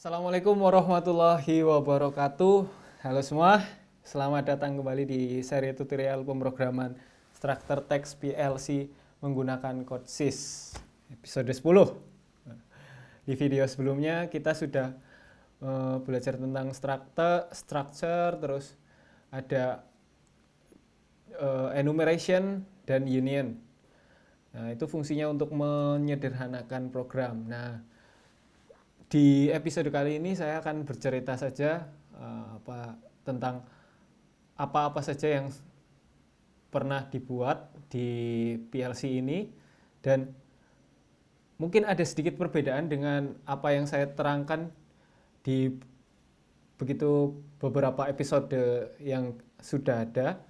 Assalamualaikum warahmatullahi wabarakatuh. Halo semua, selamat datang kembali di seri tutorial pemrograman Structure Text PLC menggunakan CodeSys episode 10. Di video sebelumnya kita sudah belajar tentang structure, terus ada enumeration dan union. Nah, itu fungsinya untuk menyederhanakan program. Nah, di episode kali ini saya akan bercerita saja tentang apa-apa saja yang pernah dibuat di PLC ini, dan mungkin ada sedikit perbedaan dengan apa yang saya terangkan di begitu beberapa episode yang sudah ada.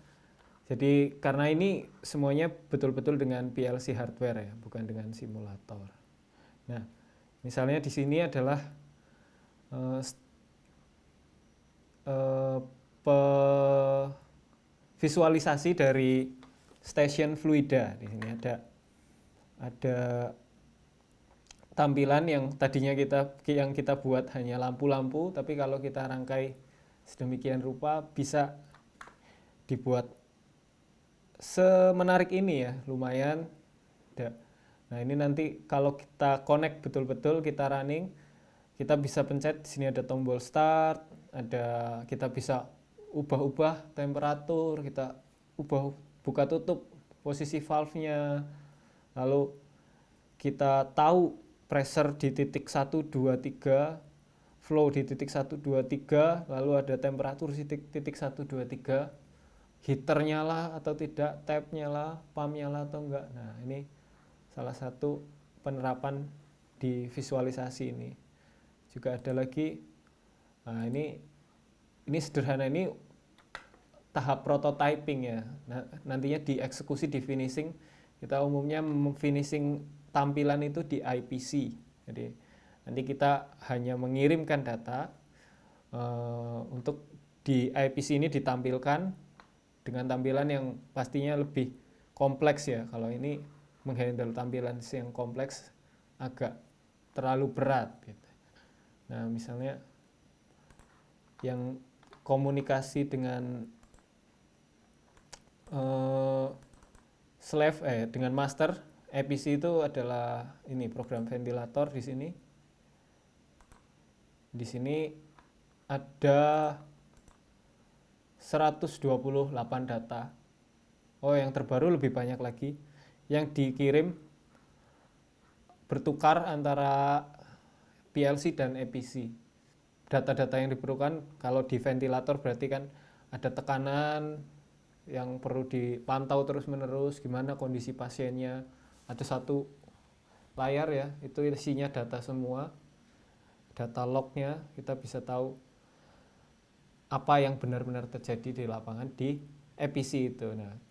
Jadi karena ini semuanya betul-betul dengan PLC hardware ya, bukan dengan simulator. Nah, misalnya di sini adalah visualisasi dari stasiun fluida. Di sini ada tampilan yang tadinya kita buat hanya lampu-lampu, tapi kalau kita rangkai sedemikian rupa bisa dibuat semenarik ini ya, lumayan. Nah, ini nanti kalau kita connect betul-betul, kita running, kita bisa pencet di sini ada tombol start, kita bisa ubah-ubah temperatur, kita ubah buka tutup posisi valve-nya. Lalu kita tahu pressure di titik 1 2 3, flow di titik 1 2 3, lalu ada temperatur di titik 1 2 3. Heater nyala atau tidak, tap nyala, pump nyala atau enggak. Nah, ini salah satu penerapan di visualisasi ini. Juga ada lagi, nah ini sederhana, ini tahap prototyping ya. Nah, nantinya di eksekusi, di finishing, kita umumnya finishing tampilan itu di IPC. Jadi nanti kita hanya mengirimkan data untuk di IPC ini ditampilkan dengan tampilan yang pastinya lebih kompleks ya. Kalau ini menghandle tampilan yang kompleks agak terlalu berat gitu. Nah, misalnya yang komunikasi dengan dengan master EPC itu adalah ini program ventilator di sini. Di sini ada 128 data. Oh, yang terbaru lebih banyak lagi. Yang dikirim bertukar antara PLC dan EPC. Data-data yang diperlukan kalau di ventilator berarti kan ada tekanan yang perlu dipantau terus-menerus, gimana kondisi pasiennya. Ada satu layar ya, itu isinya data semua. Data lognya, kita bisa tahu apa yang benar-benar terjadi di lapangan di EPC itu. Nah,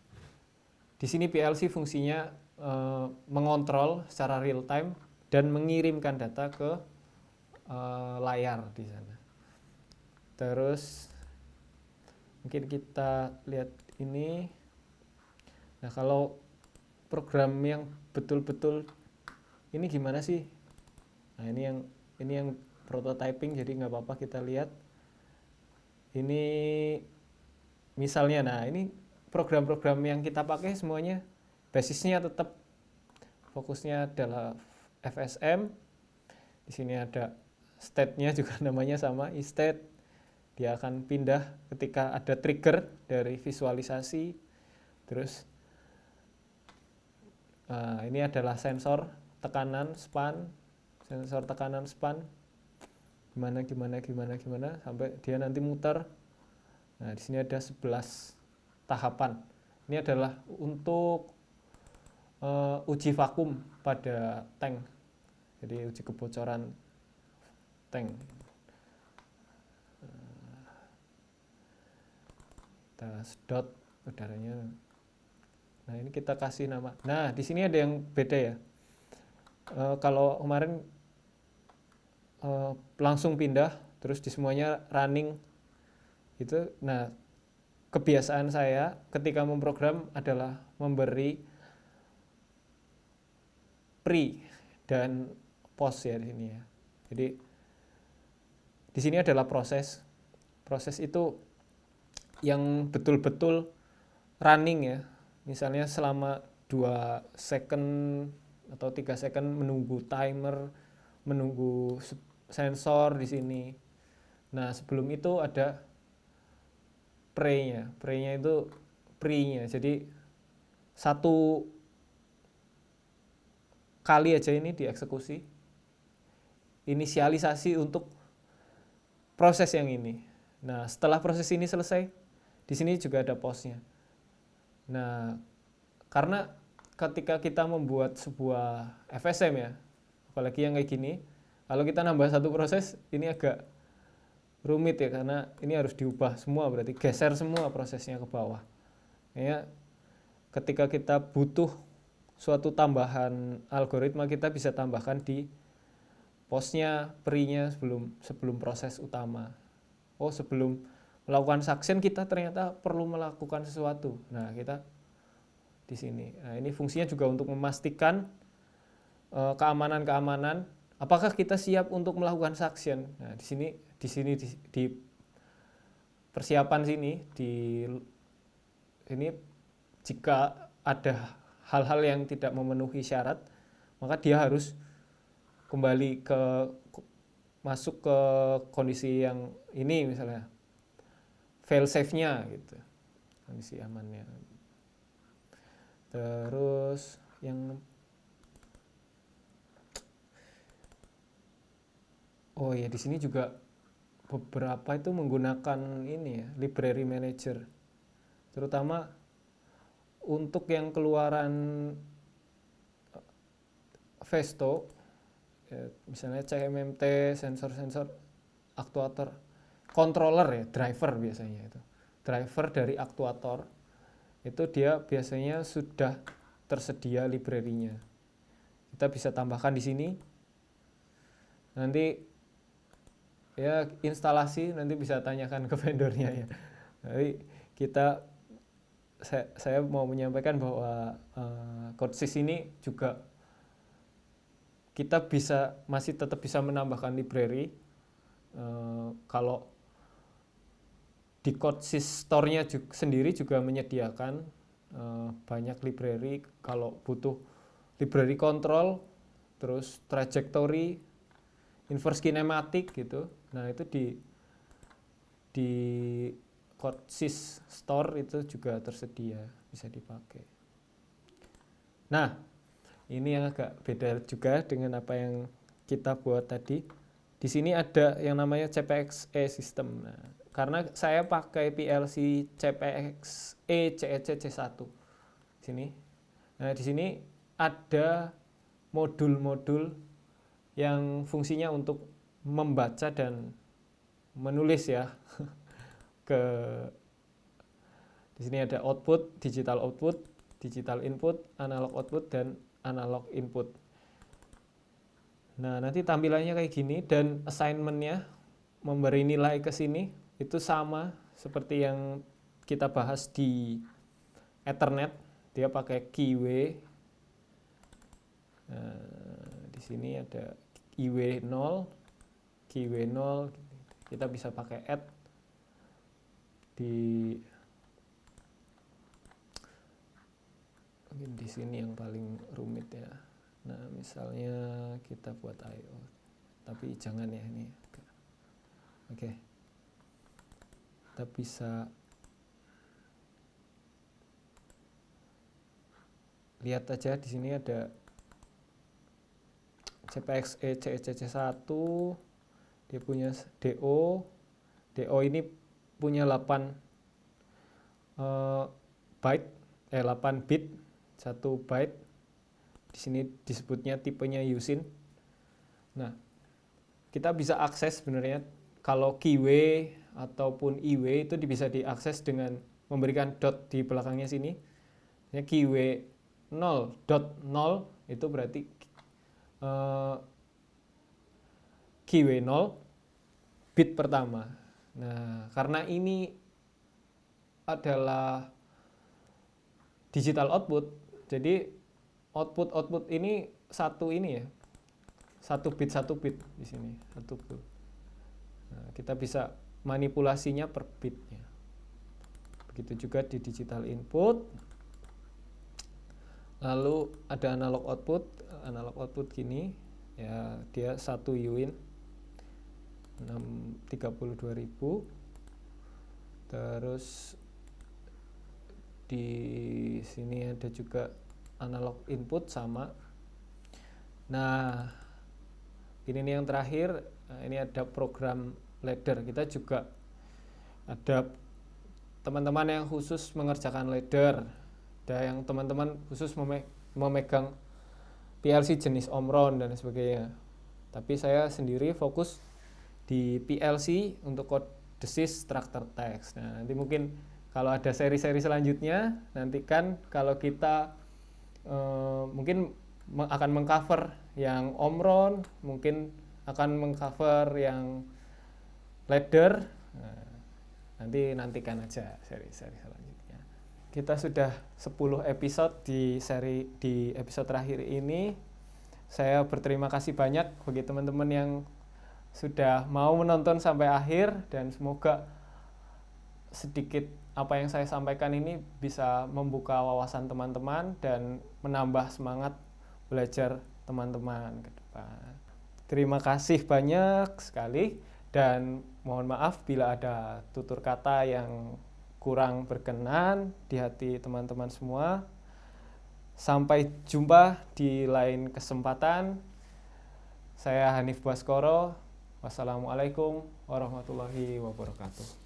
di sini PLC fungsinya mengontrol secara real time dan mengirimkan data ke layar di sana. Terus mungkin kita lihat ini. Nah, kalau program yang betul-betul ini gimana sih? Nah, ini yang prototyping, jadi nggak apa-apa kita lihat. Ini misalnya, nah ini program-program yang kita pakai semuanya basisnya tetap fokusnya adalah FSM. Di sini ada state-nya juga namanya sama, e-state. Dia akan pindah ketika ada trigger dari visualisasi. Terus ini adalah sensor tekanan span, gimana sampai dia nanti muter. Nah, di sini ada 11 tahapan. Ini adalah untuk uji vakum pada tank. Jadi uji kebocoran tank. Kita sedot udaranya. Nah, ini kita kasih nama. Nah, di sini ada yang beda ya. Kalau kemarin langsung pindah, terus di semuanya running itu. Nah, kebiasaan saya ketika memprogram adalah memberi pre dan post ya di sini ya. Jadi di sini adalah proses. Proses itu yang betul-betul running ya. Misalnya selama 2 second atau 3 second menunggu timer, menunggu sensor di sini. Nah, sebelum itu ada pre-nya. Pre-nya itu pre-nya. Jadi satu kali aja ini dieksekusi. Inisialisasi untuk proses yang ini. Nah, setelah proses ini selesai, di sini juga ada pause-nya. Nah, karena ketika kita membuat sebuah FSM ya, apalagi yang kayak gini, kalau kita nambah satu proses, ini agak rumit ya, karena ini harus diubah semua, berarti geser semua prosesnya ke bawah. Ya, ketika kita butuh suatu tambahan algoritma, kita bisa tambahkan di pause-nya, pre-nya sebelum proses utama. Oh, sebelum melakukan suction kita ternyata perlu melakukan sesuatu. Nah, kita di sini. Nah, ini fungsinya juga untuk memastikan keamanan. Apakah kita siap untuk melakukan suction? Nah, di persiapan sini ini jika ada hal-hal yang tidak memenuhi syarat, maka dia harus kembali masuk ke kondisi yang ini, misalnya fail safe-nya gitu, kondisi amannya. Terus yang ya di sini juga beberapa itu menggunakan ini ya, library manager, terutama untuk yang keluaran Festo ya, misalnya CMMT, sensor aktuator, controller ya, driver biasanya itu, driver dari aktuator itu dia biasanya sudah tersedia library-nya. Kita bisa tambahkan di sini. Nanti ya instalasi nanti bisa tanyakan ke vendornya ya. Jadi saya mau menyampaikan bahwa CodeSys ini juga kita masih tetap bisa menambahkan library. Kalau di CodeSys Store-nya sendiri juga menyediakan banyak library. Kalau butuh library control, terus trajectory, inverse kinematic gitu. Nah, itu di CodeSys Store itu juga tersedia, bisa dipakai. Nah, ini yang agak beda juga dengan apa yang kita buat tadi. Di sini ada yang namanya CPXE system. Nah, karena saya pakai PLC CPXE CEC-C1 sini. Nah, di sini ada modul-modul yang fungsinya untuk membaca dan menulis ya. Di sini ada output, digital input, analog output, dan analog input. Nah, nanti tampilannya kayak gini, dan assignment-nya memberi nilai ke sini itu sama seperti yang kita bahas di Ethernet. Dia pakai keyway. Nah, di sini ada keyway 0, keyway 0. Kita bisa pakai add mungkin di sini yang paling rumit ya. Nah, misalnya kita buat I/O, tapi jangan ya ini. Oke. Kita bisa lihat aja di sini ada CPXE CEC-C1, dia punya DO ini punya 8 bit, 1 byte. Di sini disebutnya tipenya USIN. Nah, kita bisa akses sebenarnya kalau keyway ataupun iway itu bisa diakses dengan memberikan dot di belakangnya sini. Ya, keyway 0.0 itu berarti keyway 0 bit pertama. Nah, karena ini adalah digital output, jadi output ini satu ini ya, 1 bit di sini, 1 bit. Nah, kita bisa manipulasinya per bitnya. Begitu juga di digital input. Lalu ada analog output gini ya, dia 1 UIN 32.000. Terus di sini ada juga analog input sama. Nah, ini nih yang terakhir, ini ada program ladder. Kita juga ada teman-teman yang khusus mengerjakan ladder, ada yang teman-teman khusus memegang PLC jenis Omron dan sebagainya. Tapi saya sendiri fokus di PLC untuk Codesys Structure Text. Nah, nanti mungkin kalau ada seri-seri selanjutnya, nantikan kalau kita mungkin akan mengcover yang Omron, mungkin akan mengcover yang ladder. Nah, nantikan aja seri-seri selanjutnya. Kita sudah 10 episode di episode terakhir ini. Saya berterima kasih banyak bagi teman-teman yang sudah mau menonton sampai akhir, dan semoga sedikit apa yang saya sampaikan ini bisa membuka wawasan teman-teman dan menambah semangat belajar teman-teman ke depan. Terima kasih banyak sekali, dan mohon maaf bila ada tutur kata yang kurang berkenan di hati teman-teman semua. Sampai jumpa di lain kesempatan. Saya Hanif Baskoro. Wassalamualaikum warahmatullahi wabarakatuh.